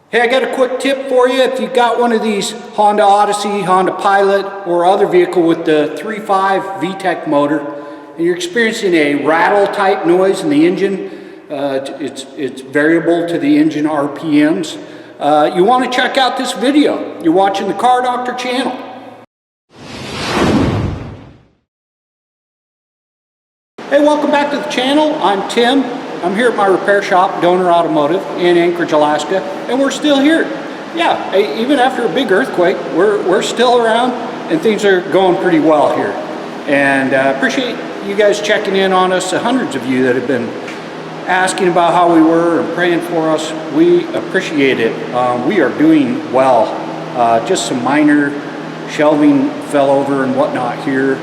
Hey, I got a quick tip for you. If you've got one of these Honda Odyssey, Honda Pilot, or other vehicle with the 3.5 VTEC motor, and you're experiencing a rattle type noise in the engine, it's variable to the engine RPMs, you want to check out this video. You're watching the Car Doctor channel. Hey, welcome back to the channel. I'm Tim. I'm here at my repair shop, Donor Automotive, in Anchorage, Alaska, and we're still here. Yeah, even after a big earthquake, we're still around, and things are going pretty well here. And I appreciate you guys checking in on us, the hundreds of you that have been asking about how we were and praying for us. We appreciate it. We are doing well. Just some minor shelving fell over and whatnot here,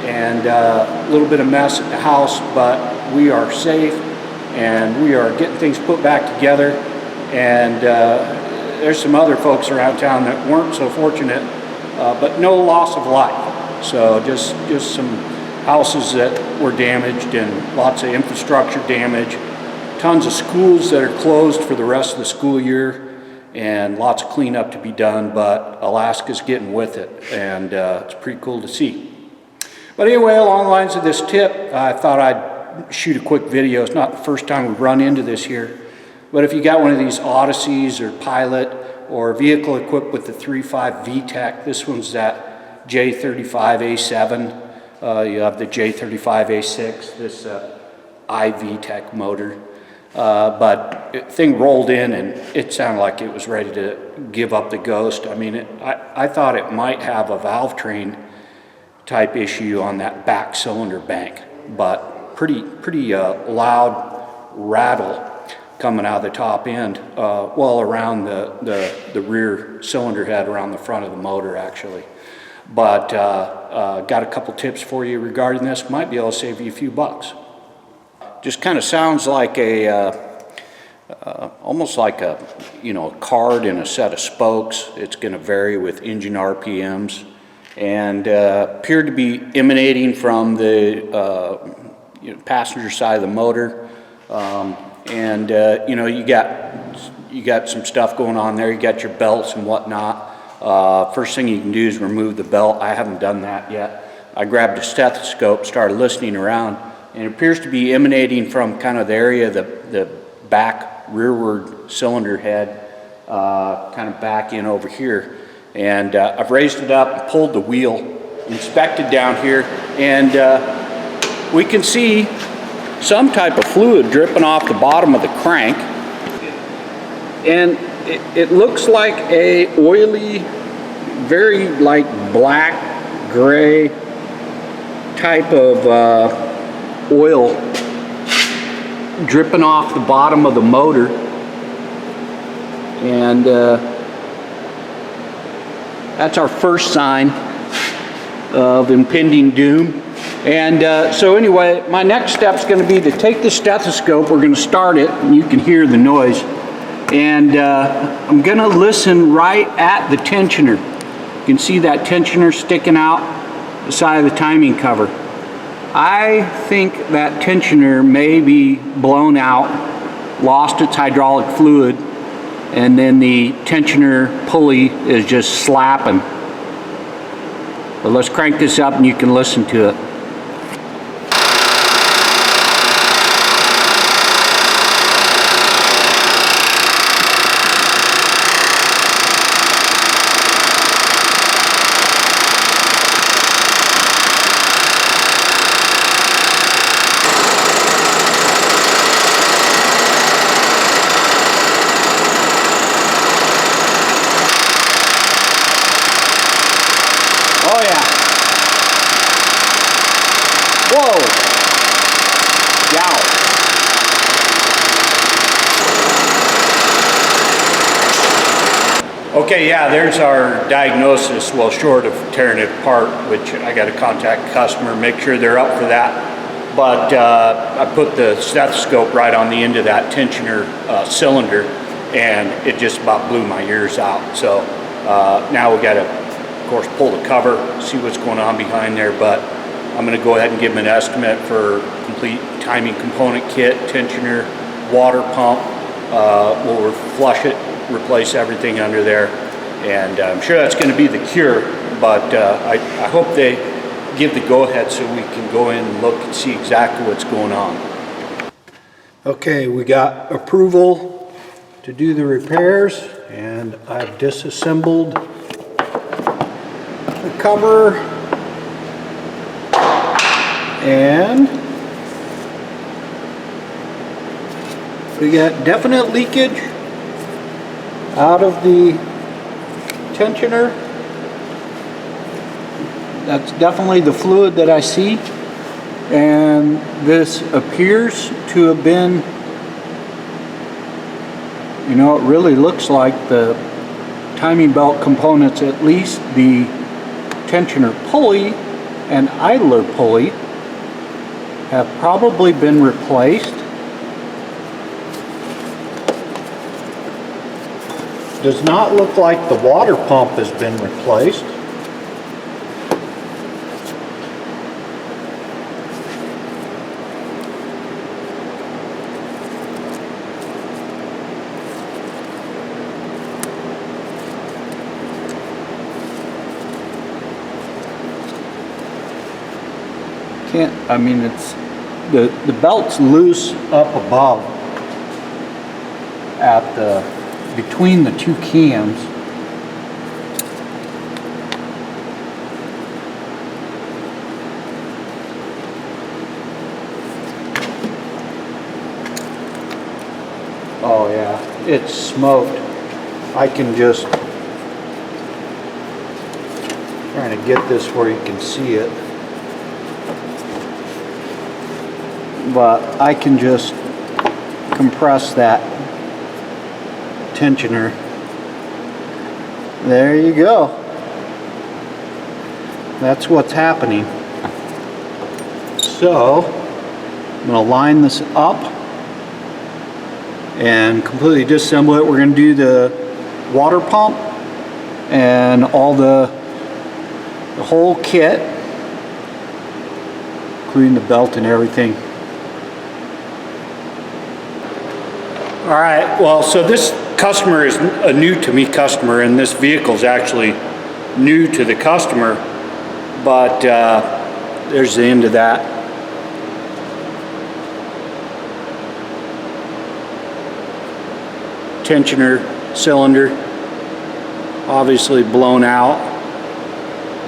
and a little bit of mess at the house, but we are safe. And we are getting things put back together, and there's some other folks around town that weren't so fortunate, but no loss of life. So just some houses that were damaged and lots of infrastructure damage, tons of schools that are closed for the rest of the school year, and lots of cleanup to be done, but Alaska's getting with it, and it's pretty cool to see. But anyway, along the lines of this tip, I thought I'd shoot a quick video. It's not the first time we've run into this here, but if you got one of these Odysseys or Pilot or vehicle equipped with the 3.5 VTEC, this one's that J35A7, you have the J35A6, this iVTEC motor, but the thing rolled in and it sounded like it was ready to give up the ghost. I mean, I thought it might have a valve train type issue on that back cylinder bank, but pretty loud rattle coming out of the top end, well around the rear cylinder head, around the front of the motor actually. But got a couple tips for you regarding this. Might be able to save you a few bucks. Just kind of sounds like almost like a card in a set of spokes. It's going to vary with engine RPMs, and appeared to be emanating from the passenger side of the motor, and you got some stuff going on there. You got your belts and whatnot. First thing you can do is remove the belt. I haven't done that yet. I grabbed a stethoscope, started listening around, and it appears to be emanating from kind of the area of the back rearward cylinder head, kind of back in over here. And I've raised it up and pulled the wheel, inspected down here, and we can see some type of fluid dripping off the bottom of the crank, and it looks like a oily, very like black gray type of oil dripping off the bottom of the motor, and that's our first sign of impending doom. And so anyway, my next step is going to be to take the stethoscope. We're going to start it, and you can hear the noise. And I'm going to listen right at the tensioner. You can see that tensioner sticking out the side of the timing cover. I think that tensioner may be blown out, lost its hydraulic fluid, and then the tensioner pulley is just slapping. But let's crank this up and you can listen to it. Oh yeah. Whoa. Yow. Okay, yeah, there's our diagnosis. Well, short of tearing it apart, which I got to contact the customer, make sure they're up for that. But I put the stethoscope right on the end of that tensioner cylinder, and it just about blew my ears out. So now we got to, of course, pull the cover, see what's going on behind there, but I'm going to go ahead and give them an estimate for complete timing component kit, tensioner, water pump. We'll flush it replace everything under there. And I'm sure that's going to be the cure, but I hope they give the go-ahead so we can go in and look and see exactly what's going on. Okay, we got approval to do the repairs, and I've disassembled the cover, and we got definite leakage out of the tensioner. That's definitely the fluid that I see, and this appears to have been, you know, it really looks like the timing belt components, at least the tensioner pulley and idler pulley, have probably been replaced. Does not look like the water pump has been replaced. I mean, it's the belt's loose up above at the between the two cams. Oh yeah, it's smoked. I can just trying to get this where you can see it. But I can just compress that tensioner. There you go. That's what's happening. So I'm going to line this up and completely disassemble it. We're going to do the water pump and all the whole kit, including the belt and everything. All right, well, so this customer is a new to me customer, and this vehicle is actually new to the customer, but there's the end of that. Tensioner cylinder, obviously blown out,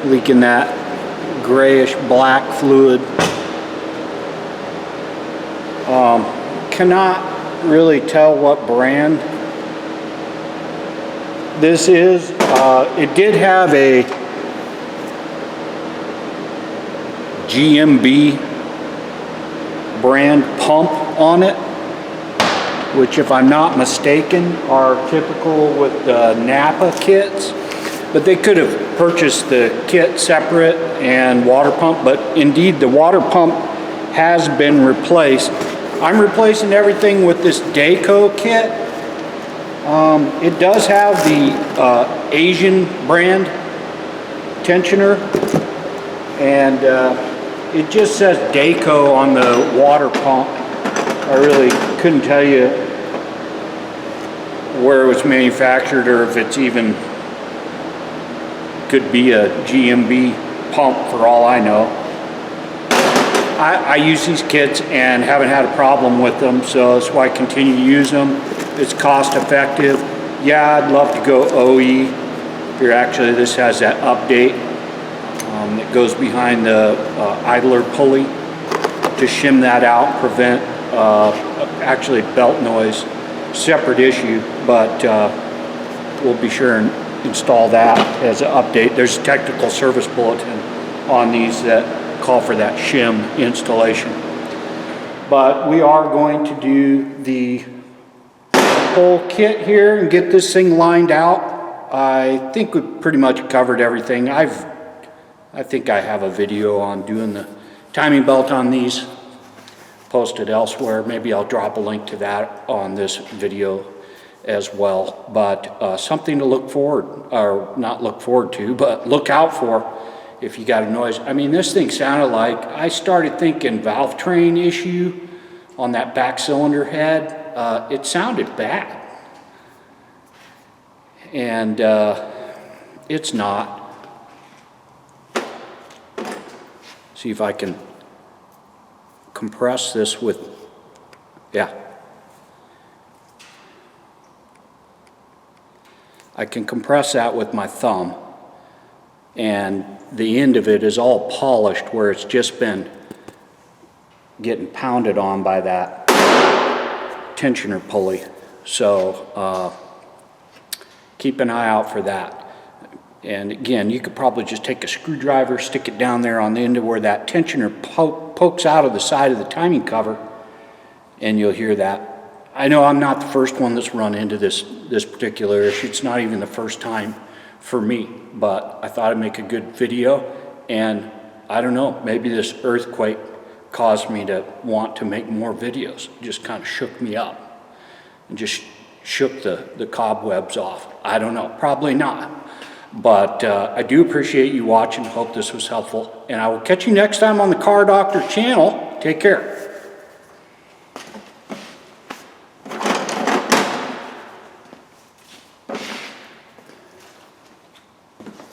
leaking that grayish black fluid. Cannot really tell what brand this is. It did have a GMB brand pump on it, which, if I'm not mistaken, are typical with the Napa kits, but they could have purchased the kit separate and water pump, but indeed the water pump has been replaced. I'm replacing everything with this Dayco kit. It does have the Asian brand tensioner, and it just says Dayco on the water pump. I really couldn't tell you where it was manufactured, or if it's even could be a GMB pump for all I know. I use these kits and haven't had a problem with them, so that's why I continue to use them. It's cost effective. Yeah, I'd love to go OE. Here, actually, this has that update that goes behind the idler pulley to shim that out, prevent actually belt noise. Separate issue, but we'll be sure and install that as an update. There's a technical service bulletin on these that call for that shim installation. But we are going to do the whole kit here and get this thing lined out. I think we've pretty much covered everything. I think I have a video on doing the timing belt on these posted elsewhere. Maybe I'll drop a link to that on this video as well. But something to look forward, or not look forward to, but look out for if you got a noise. I mean, this thing sounded like, I started thinking valve train issue on that back cylinder head. It sounded bad. and it's not. See if I can compress this with, yeah. I can compress that with my thumb, and the end of it is all polished where it's just been getting pounded on by that tensioner pulley. So keep an eye out for that. And again, you could probably just take a screwdriver, stick it down there on the end of where that tensioner pokes out of the side of the timing cover, and you'll hear that. I know I'm not the first one that's run into this particular issue. It's not even the first time for me, but I thought I'd make a good video, and I don't know, maybe this earthquake caused me to want to make more videos. It just kind of shook me up and just shook the cobwebs off. I don't know, probably not. But I do appreciate you watching. Hope this was helpful. And I will catch you next time on the Car Doctor channel. Take care.